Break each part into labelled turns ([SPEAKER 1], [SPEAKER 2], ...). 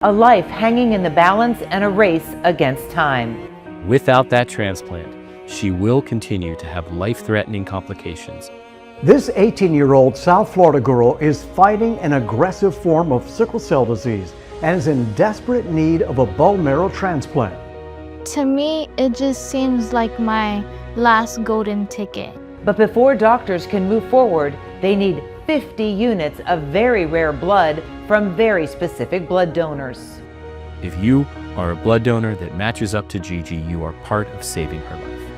[SPEAKER 1] A life hanging in the balance and a race against time.
[SPEAKER 2] Without that transplant, she will continue to have life-threatening complications.
[SPEAKER 3] This 18-year-old South Florida girl is fighting an aggressive form of sickle cell disease and is in desperate need of a bone marrow transplant.
[SPEAKER 4] To me, it just seems like my last golden ticket.
[SPEAKER 1] But before doctors can move forward, they need 50 units of very rare blood from very specific blood donors.
[SPEAKER 2] If you are a blood donor that matches up to Gigi, you are part of saving her life.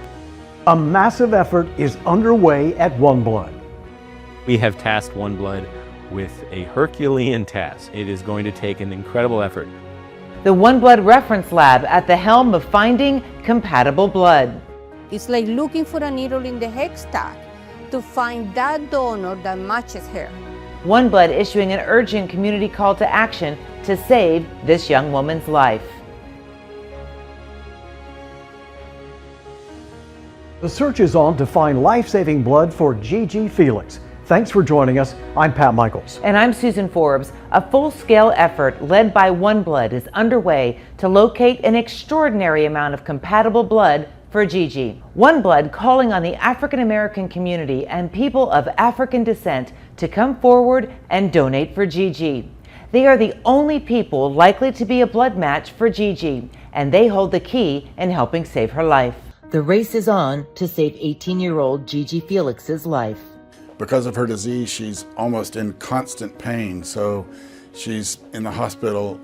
[SPEAKER 3] A massive effort is underway at OneBlood.
[SPEAKER 2] We have tasked OneBlood with a Herculean task. It is going to take an incredible effort.
[SPEAKER 1] The OneBlood Reference Lab at the helm of finding compatible blood.
[SPEAKER 5] It's like looking for a needle in the haystack to find that donor that matches her.
[SPEAKER 1] OneBlood issuing an urgent community call to action to save this young woman's life.
[SPEAKER 3] The search is on to find life-saving blood for Gigi Felix. Thanks for joining us. I'm Pat Michaels.
[SPEAKER 1] And I'm Susan Forbes. A full-scale effort led by OneBlood is underway to locate an extraordinary amount of compatible blood for Gigi. OneBlood calling on the African American community and people of African descent to come forward and donate for Gigi. They are the only people likely to be a blood match for Gigi, and they hold the key in helping save her life. The race is on to save 18-year-old Gigi Felix's life.
[SPEAKER 6] Because of her disease, she's almost in constant pain, so she's in the hospital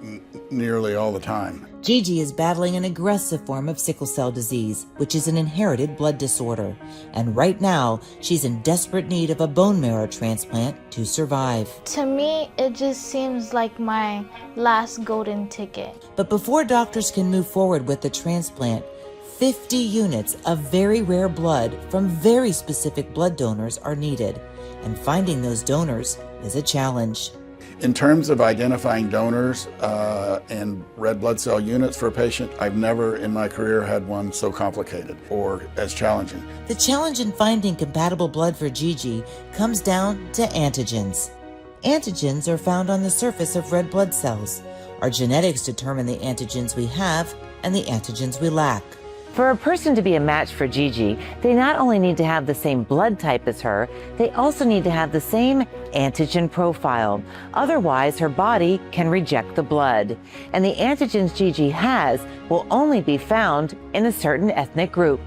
[SPEAKER 6] nearly all the time.
[SPEAKER 7] Gigi is battling an aggressive form of sickle cell disease, which is an inherited blood disorder. And right now, she's in desperate need of a bone marrow transplant to survive.
[SPEAKER 4] To me, it just seems like my last golden ticket.
[SPEAKER 7] But before doctors can move forward with the transplant, 50 units of very rare blood from very specific blood donors are needed, and finding those donors is a challenge.
[SPEAKER 6] In terms of identifying donors and red blood cell units for a patient, I've never in my career had one so complicated or as challenging.
[SPEAKER 7] The challenge in finding compatible blood for Gigi comes down to antigens. Antigens are found on the surface of red blood cells. Our genetics determine the antigens we have and the antigens we lack.
[SPEAKER 1] For a person to be a match for Gigi, they not only need to have the same blood type as her, they also need to have the same antigen profile. Otherwise, her body can reject the blood. And the antigens Gigi has will only be found in a certain ethnic group.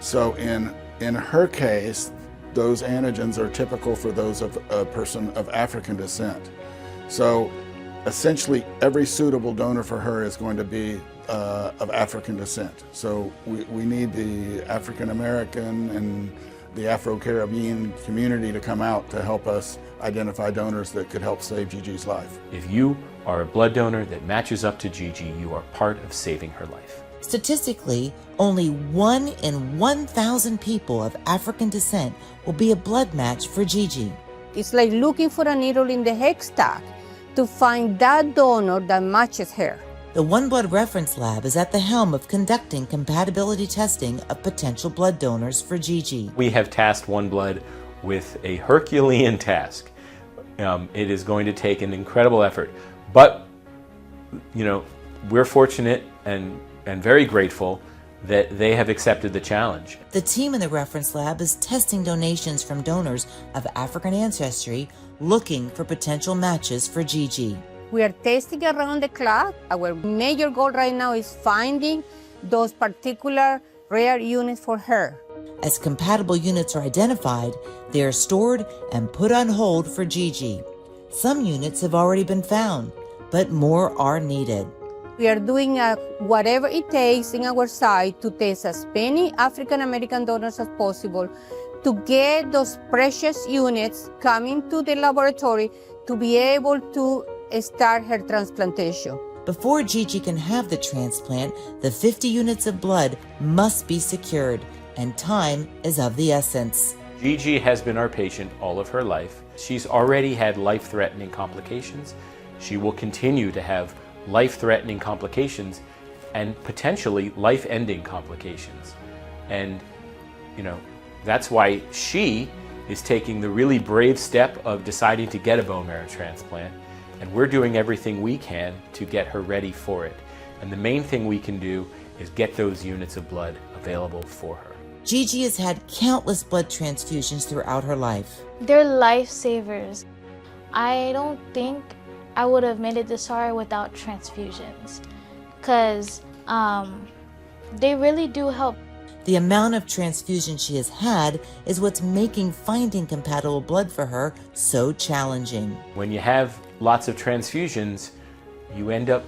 [SPEAKER 6] So in her case, those antigens are typical for those of a person of African descent. So essentially, every suitable donor for her is going to be of African descent. So we need the African American and the Afro-Caribbean community to come out to help us identify donors that could help save Gigi's life.
[SPEAKER 2] If you are a blood donor that matches up to Gigi, you are part of saving her life.
[SPEAKER 7] Statistically, only 1 in 1,000 people of African descent will be a blood match for Gigi.
[SPEAKER 5] It's like looking for a needle in the haystack to find that donor that matches her.
[SPEAKER 7] The OneBlood Reference Lab is at the helm of conducting compatibility testing of potential blood donors for Gigi.
[SPEAKER 2] We have tasked OneBlood with a Herculean task. It is going to take an incredible effort, but we're fortunate and very grateful that they have accepted the challenge.
[SPEAKER 7] The team in the Reference Lab is testing donations from donors of African ancestry looking for potential matches for Gigi.
[SPEAKER 5] We are testing around the clock. Our major goal right now is finding those particular rare units for her.
[SPEAKER 7] As compatible units are identified, they are stored and put on hold for Gigi. Some units have already been found, but more are needed.
[SPEAKER 5] We are doing whatever it takes in our side to test as many African American donors as possible to get those precious units coming to the laboratory to be able to start her transplantation.
[SPEAKER 7] Before Gigi can have the transplant, the 50 units of blood must be secured, and time is of the essence.
[SPEAKER 2] Gigi has been our patient all of her life. She's already had life-threatening complications. She will continue to have life-threatening complications and potentially life-ending complications. And, that's why she is taking the really brave step of deciding to get a bone marrow transplant. And we're doing everything we can to get her ready for it. And the main thing we can do is get those units of blood available for her.
[SPEAKER 7] Gigi has had countless blood transfusions throughout her life.
[SPEAKER 4] They're lifesavers. I don't think I would have made it this far without transfusions, because they really do help.
[SPEAKER 7] The amount of transfusion she has had is what's making finding compatible blood for her so challenging.
[SPEAKER 2] When you have lots of transfusions, you end up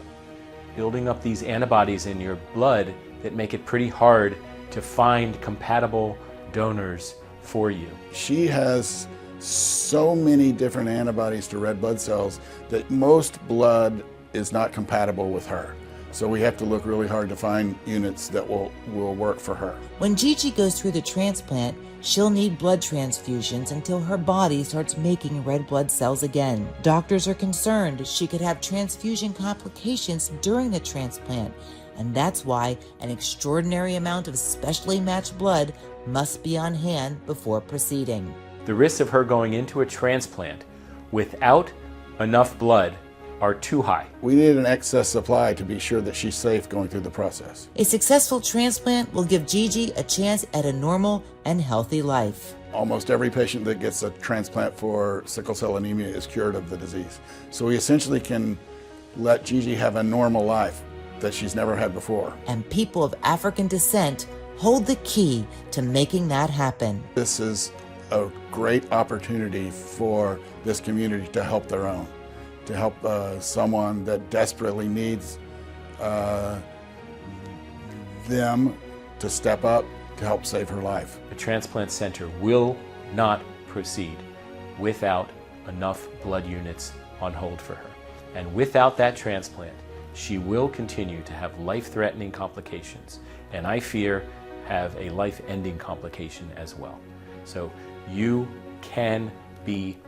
[SPEAKER 2] building up these antibodies in your blood that make it pretty hard to find compatible donors for you.
[SPEAKER 6] She has so many different antibodies to red blood cells that most blood is not compatible with her. So we have to look really hard to find units that will work for her.
[SPEAKER 7] When Gigi goes through the transplant, she'll need blood transfusions until her body starts making red blood cells again. Doctors are concerned she could have transfusion complications during the transplant, and that's why an extraordinary amount of specially matched blood must be on hand before proceeding.
[SPEAKER 2] The risks of her going into a transplant without enough blood are too high.
[SPEAKER 6] We need an excess supply to be sure that she's safe going through the process.
[SPEAKER 7] A successful transplant will give Gigi a chance at a normal and healthy life.
[SPEAKER 6] Almost every patient that gets a transplant for sickle cell anemia is cured of the disease. So we essentially can let Gigi have a normal life that she's never had before.
[SPEAKER 7] And people of African descent hold the key to making that happen.
[SPEAKER 6] This is a great opportunity for this community to help their own, to help someone that desperately needs them to step up to help save her life.
[SPEAKER 2] The transplant center will not proceed without enough blood units on hold for her. And without that transplant, she will continue to have life-threatening complications, and I fear have a life-ending complication as well. So you can be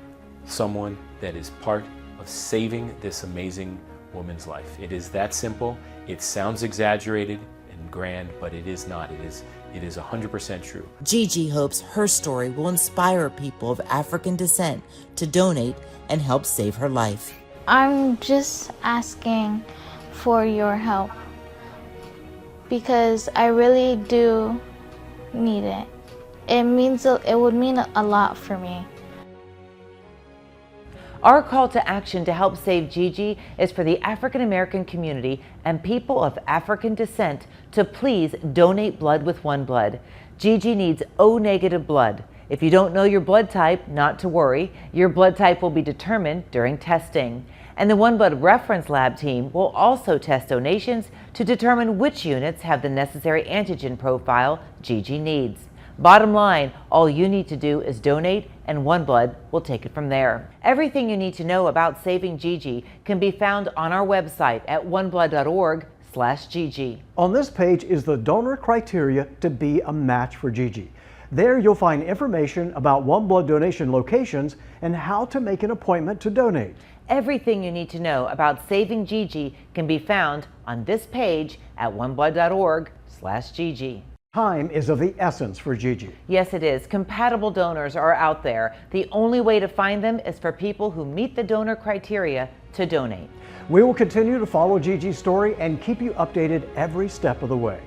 [SPEAKER 2] someone that is part of saving this amazing woman's life. It is that simple. It sounds exaggerated and grand, but it is not. It is 100% true.
[SPEAKER 7] Gigi hopes her story will inspire people of African descent to donate and help save her life.
[SPEAKER 4] I'm just asking for your help because I really do need it. It would mean a lot for me.
[SPEAKER 1] Our call to action to help save Gigi is for the African American community and people of African descent to please donate blood with OneBlood. Gigi needs O-negative blood. If you don't know your blood type, not to worry. Your blood type will be determined during testing. And the OneBlood Reference Lab team will also test donations to determine which units have the necessary antigen profile Gigi needs. Bottom line, all you need to do is donate and OneBlood will take it from there. Everything you need to know about saving Gigi can be found on our website at oneblood.org/Gigi.
[SPEAKER 3] On this page is the donor criteria to be a match for Gigi. There you'll find information about OneBlood donation locations and how to make an appointment to donate.
[SPEAKER 1] Everything you need to know about saving Gigi can be found on this page at oneblood.org/Gigi.
[SPEAKER 3] Time is of the essence for Gigi.
[SPEAKER 1] Yes, it is. Compatible donors are out there. The only way to find them is for people who meet the donor criteria to donate.
[SPEAKER 3] We will continue to follow Gigi's story and keep you updated every step of the way.